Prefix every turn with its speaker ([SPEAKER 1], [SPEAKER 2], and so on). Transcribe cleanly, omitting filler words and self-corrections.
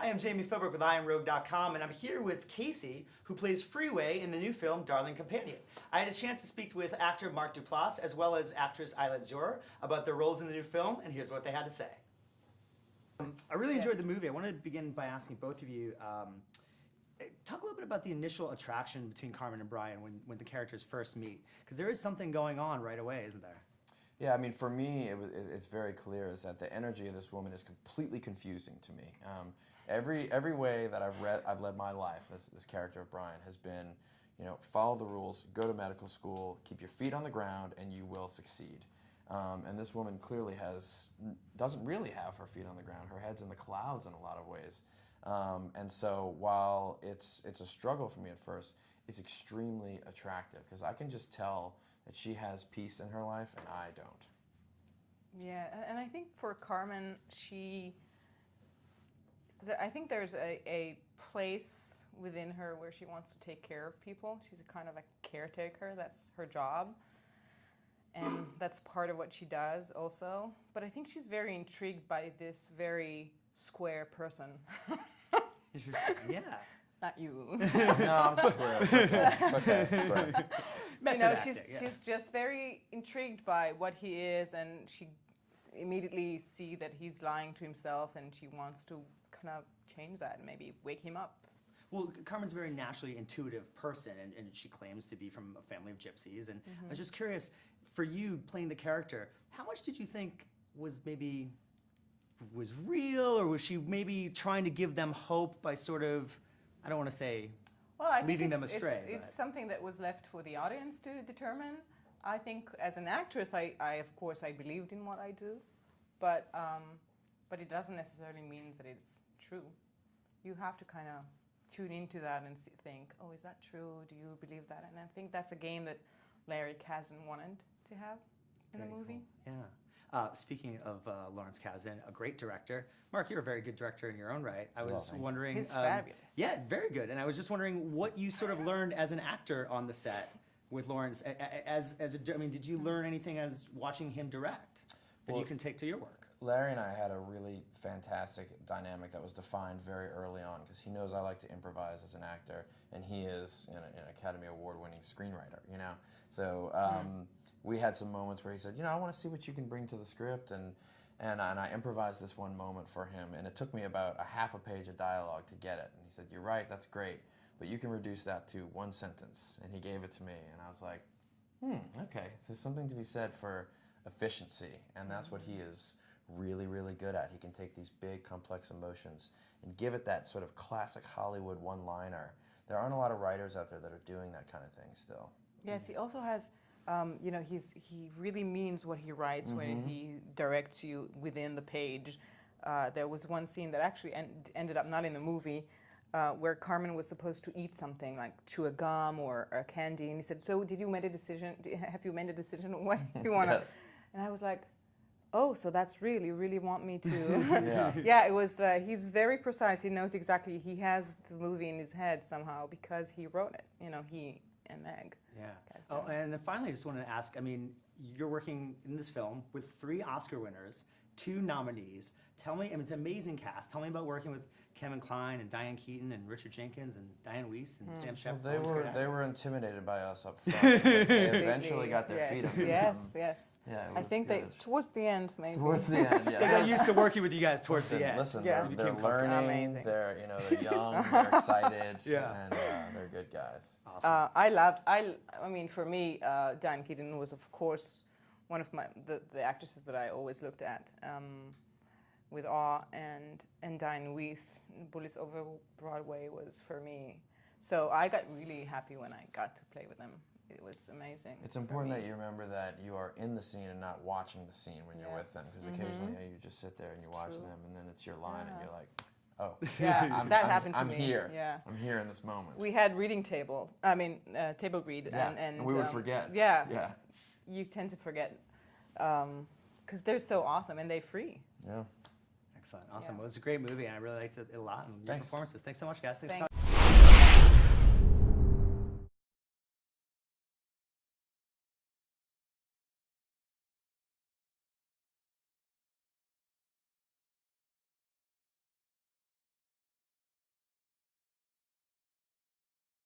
[SPEAKER 1] Hi, I'm Jami Philbrick with iamROGUE.com, and I'm here with Casey, who plays Freeway in the new film Darling Companion. I had a chance to speak with actor Mark Duplass as well as actress Ayelet Zurer about their roles in the new film, and here's what they had to say. I really enjoyed the movie. I wanted to begin by asking both of you, talk a little bit about the initial attraction between Carmen and Brian when the characters first meet, because there is something going on right away, isn't there?
[SPEAKER 2] Yeah, I mean, for me, it's very clear is that the energy of this woman is completely confusing to me. Every way that I've led my life, this character of Brian has been, you know, follow the rules, go to medical school, keep your feet on the ground, and you will succeed. And this woman clearly doesn't really have her feet on the ground. Her head's in the clouds in a lot of ways. And so while it's a struggle for me at first, it's extremely attractive because I can just tell that she has peace in her life and I don't.
[SPEAKER 3] Yeah, and I think for Carmen, I think there's a place within her where she wants to take care of people. She's a kind of a caretaker. That's her job. And that's part of what she does also. But I think she's very intrigued by this very square person.
[SPEAKER 1] Interesting, yeah.
[SPEAKER 3] Not you.
[SPEAKER 2] No, I'm square. It's okay. Square.
[SPEAKER 3] You know, she's just very intrigued by what he is, and she immediately see that he's lying to himself, and she wants to kind of change that and maybe wake him up.
[SPEAKER 1] Well, Carmen's a very naturally intuitive person, and she claims to be from a family of gypsies. And I was just curious, for you playing the character, how much did you think was real, or was she maybe trying to give them hope by sort of, I don't want to say, leading them astray?
[SPEAKER 3] It's something that was left for the audience to determine. I think as an actress, I of course I believed in what I do, but it doesn't necessarily mean that it's true. You have to kind of tune into that and think, oh, is that true? Do you believe that? And I think that's a game that Larry Kasdan wanted to have in a movie.
[SPEAKER 1] Cool. Yeah. Speaking of Lawrence Kasdan, a great director. Mark, you're a very good director in your own right. I was wondering.
[SPEAKER 3] He's fabulous.
[SPEAKER 1] Yeah, very good. And I was just wondering what you sort of learned as an actor on the set with Lawrence. I mean, did you learn anything as watching him direct that you can take to your work?
[SPEAKER 2] Larry and I had a really fantastic dynamic that was defined very early on because he knows I like to improvise as an actor, and he is an Academy Award-winning screenwriter, you know? So we had some moments where he said, you know, I want to see what you can bring to the script, and I improvised this one moment for him, and it took me about a half a page of dialogue to get it. And he said, you're right, that's great, but you can reduce that to one sentence. And he gave it to me, and I was like, okay, so there's something to be said for efficiency, and that's what he is really, really good at. He can take these big, complex emotions and give it that sort of classic Hollywood one-liner. There aren't a lot of writers out there that are doing that kind of thing still.
[SPEAKER 3] Yes, he also has, you know, he really means what he writes when he directs you within the page. There was one scene that actually ended up not in the movie, where Carmen was supposed to eat something, like chew a gum or a candy, and he said, so did you make a decision? Have you made a decision on what you want to?
[SPEAKER 2] Yes.
[SPEAKER 3] And I was like, oh, so that's really, you really want me to?
[SPEAKER 2] Yeah.
[SPEAKER 3] Yeah, it was, he's very precise. He knows exactly, he has the movie in his head somehow because he wrote it, you know, he and Meg.
[SPEAKER 1] Yeah. Oh, and then finally I just wanted to ask, I mean, you're working in this film with 3 Oscar winners, 2 nominees. Tell me, I mean, it's an amazing cast. Tell me about working with Kevin Kline and Diane Keaton and Richard Jenkins and Diane Wiest and Sam Shepard.
[SPEAKER 2] Well, they were intimidated by us up front. But they eventually got their feet under them.
[SPEAKER 3] Yes.
[SPEAKER 2] Yeah,
[SPEAKER 3] I think they, towards the end, maybe.
[SPEAKER 2] Towards the end, yeah.
[SPEAKER 1] They got used to working with you guys towards the end.
[SPEAKER 2] Listen,
[SPEAKER 3] Yeah.
[SPEAKER 2] they're learning,
[SPEAKER 3] Amazing.
[SPEAKER 2] they're young, they're excited,
[SPEAKER 1] Yeah.
[SPEAKER 2] and they're good guys.
[SPEAKER 1] Awesome.
[SPEAKER 3] I mean, for me, Diane Keaton was, of course, one of the actresses that I always looked at with awe, and Diane Wiest, Bullets Over Broadway was for me. So I got really happy when I got to play with them. It was amazing.
[SPEAKER 2] It's important that you remember that you are in the scene and not watching the scene when you're with them, because occasionally you just sit there and you watch them, and then it's your line, and you're like, oh,
[SPEAKER 3] yeah, that happened to me.
[SPEAKER 2] I'm here.
[SPEAKER 3] Yeah.
[SPEAKER 2] I'm here in this moment.
[SPEAKER 3] We had reading table. I mean, table read, and
[SPEAKER 2] we would forget.
[SPEAKER 3] Yeah,
[SPEAKER 2] yeah.
[SPEAKER 3] You tend to forget because they're so awesome and they're free.
[SPEAKER 2] Yeah.
[SPEAKER 1] Excellent. Awesome. Well, it's a great movie, and I really liked it a lot. And your performances. Thanks so much, guys. Thanks for talking.